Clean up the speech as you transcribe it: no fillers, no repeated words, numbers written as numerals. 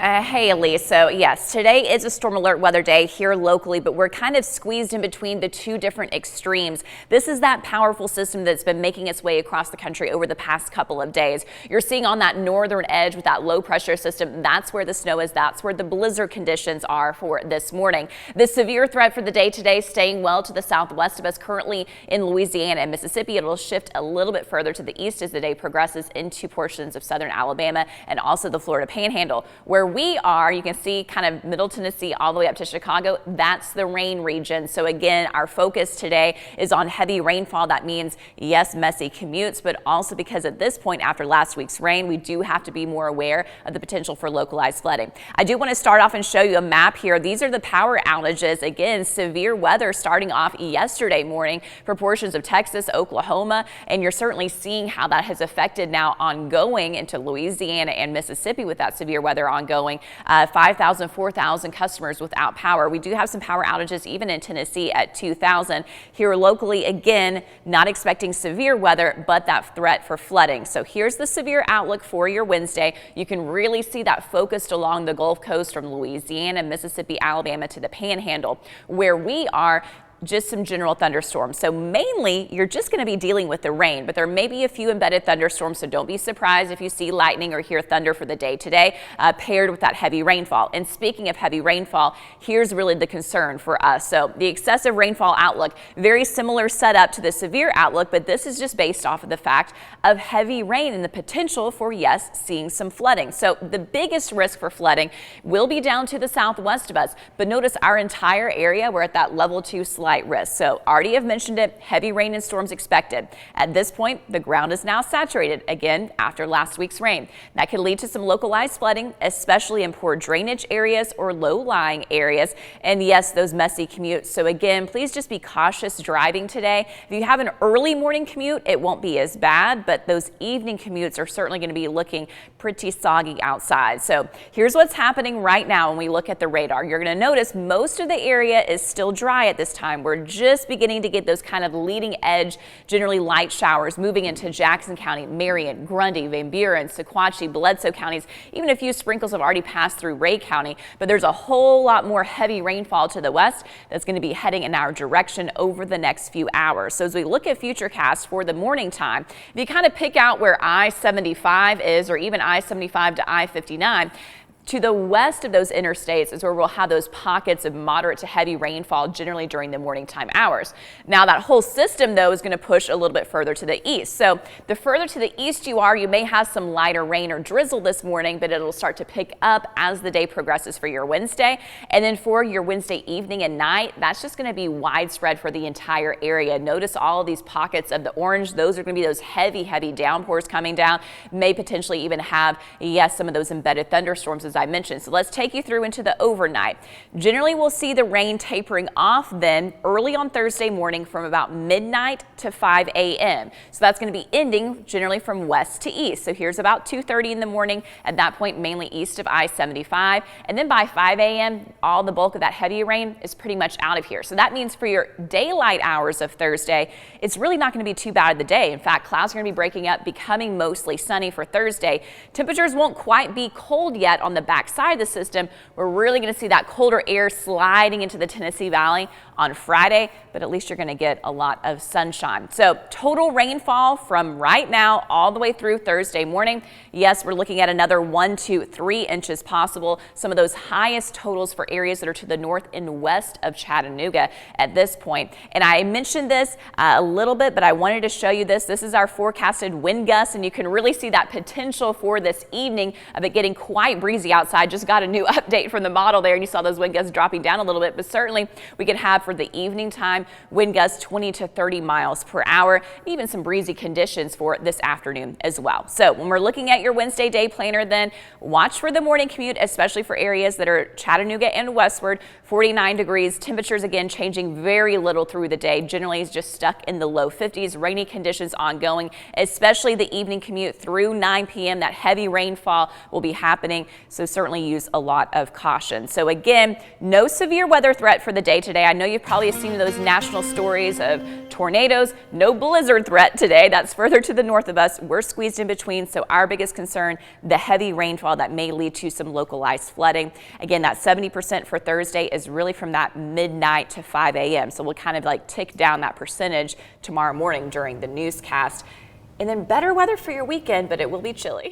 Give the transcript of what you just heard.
Hey Elise, so yes, today is a storm alert weather day here locally, but we're kind of squeezed in between the two different extremes. This is that powerful system that's been making its way across the country over the past couple of days. You're seeing on that northern edge with that low pressure system, that's where the snow is, that's where the blizzard conditions are for this morning. The severe threat for the day today staying well to the southwest of us, currently in Louisiana and Mississippi. It'll shift a little bit further to the east as the day progresses into portions of southern Alabama and also the Florida Panhandle. Where we are, you can see kind of middle Tennessee all the way up to Chicago. That's the rain region. So again, our focus today is on heavy rainfall. That means, yes, messy commutes, but also because at this point after last week's rain, we do have to be more aware of the potential for localized flooding. I do want to start off and show you a map here. These are the power outages. Again, severe weather starting off yesterday morning for portions of Texas, Oklahoma, and you're certainly seeing how that has affected now ongoing into Louisiana and Mississippi with that severe weather ongoing. 5,000, 4,000 customers without power. We do have some power outages even in Tennessee at 2,000. Here locally, again, not expecting severe weather, but that threat for flooding. So here's the severe outlook for your Wednesday. You can really see that focused along the Gulf Coast from Louisiana, Mississippi, Alabama to the Panhandle. Where we are, just some general thunderstorms. So mainly you're just going to be dealing with the rain, but there may be a few embedded thunderstorms. So don't be surprised if you see lightning or hear thunder for the day today, paired with that heavy rainfall. And speaking of heavy rainfall, here's really the concern for us. So the excessive rainfall outlook, very similar setup to the severe outlook, but this is just based off of the fact of heavy rain and the potential for, yes, seeing some flooding. So the biggest risk for flooding will be down to the southwest of us, but notice our entire area, we're at that level 2 slight risk. So already have mentioned it, heavy rain and storms expected. At this point, the ground is now saturated again after last week's rain. That could lead to some localized flooding, especially in poor drainage areas or low-lying areas. And yes, those messy commutes. So again, please just be cautious driving today. If you have an early morning commute, it won't be as bad, but those evening commutes are certainly going to be looking pretty soggy outside. So here's what's happening right now when we look at the radar. You're going to notice most of the area is still dry at this time. We're just beginning to get those kind of leading edge, generally light showers moving into Jackson County, Marion, Grundy, Van Buren, Sequatchie, Bledsoe counties. Even a few sprinkles have already passed through Ray County, but there's a whole lot more heavy rainfall to the west that's going to be heading in our direction over the next few hours. So as we look at futurecasts for the morning time, if you kind of pick out where I-75 is, or even I-75 to I-59, to the west of those interstates is where we'll have those pockets of moderate to heavy rainfall generally during the morning time hours. Now that whole system though is going to push a little bit further to the east. So the further to the east you are, you may have some lighter rain or drizzle this morning, but it'll start to pick up as the day progresses for your Wednesday. And then for your Wednesday evening and night, that's just going to be widespread for the entire area. Notice all of these pockets of the orange. Those are going to be those heavy downpours coming down. May potentially even have, yes, some of those embedded thunderstorms as I mentioned. So let's take you through into the overnight. Generally, we'll see the rain tapering off then early on Thursday morning from about midnight to 5 a.m. So that's going to be ending generally from west to east. So here's about 2:30 in the morning. At that point, mainly east of I-75. And then by 5 a.m., all the bulk of that heavy rain is pretty much out of here. So that means for your daylight hours of Thursday, it's really not going to be too bad of the day. In fact, clouds are going to be breaking up, becoming mostly sunny for Thursday. Temperatures won't quite be cold yet on the back side of the system. We're really going to see that colder air sliding into the Tennessee Valley on Friday, but at least you're going to get a lot of sunshine. So total rainfall from right now all the way through Thursday morning. Yes, we're looking at another 1 to 3 inches possible. Some of those highest totals for areas that are to the north and west of Chattanooga at this point. And I mentioned this a little bit, but I wanted to show you this. This is our forecasted wind gusts, and you can really see that potential for this evening of it getting quite breezy outside. Just got a new update from the model there, and you saw those wind gusts dropping down a little bit, but certainly we can have for the evening time wind gusts 20 to 30 miles per hour, even some breezy conditions for this afternoon as well. So when we're looking at your Wednesday day planner, then watch for the morning commute, especially for areas that are Chattanooga and westward. 49 degrees, temperatures again changing very little through the day. Generally is just stuck in the low 50s, rainy conditions ongoing, especially the evening commute through 9 p.m. That heavy rainfall will be happening. So so certainly use a lot of caution. So again, no severe weather threat for the day today. I know you've probably seen those national stories of tornadoes. No blizzard threat today. That's further to the north of us. We're squeezed in between, so our biggest concern, the heavy rainfall that may lead to some localized flooding. Again, that 70% for Thursday is really from that midnight to 5 a.m. So we'll kind of like tick down that percentage tomorrow morning during the newscast. And then better weather for your weekend, but it will be chilly.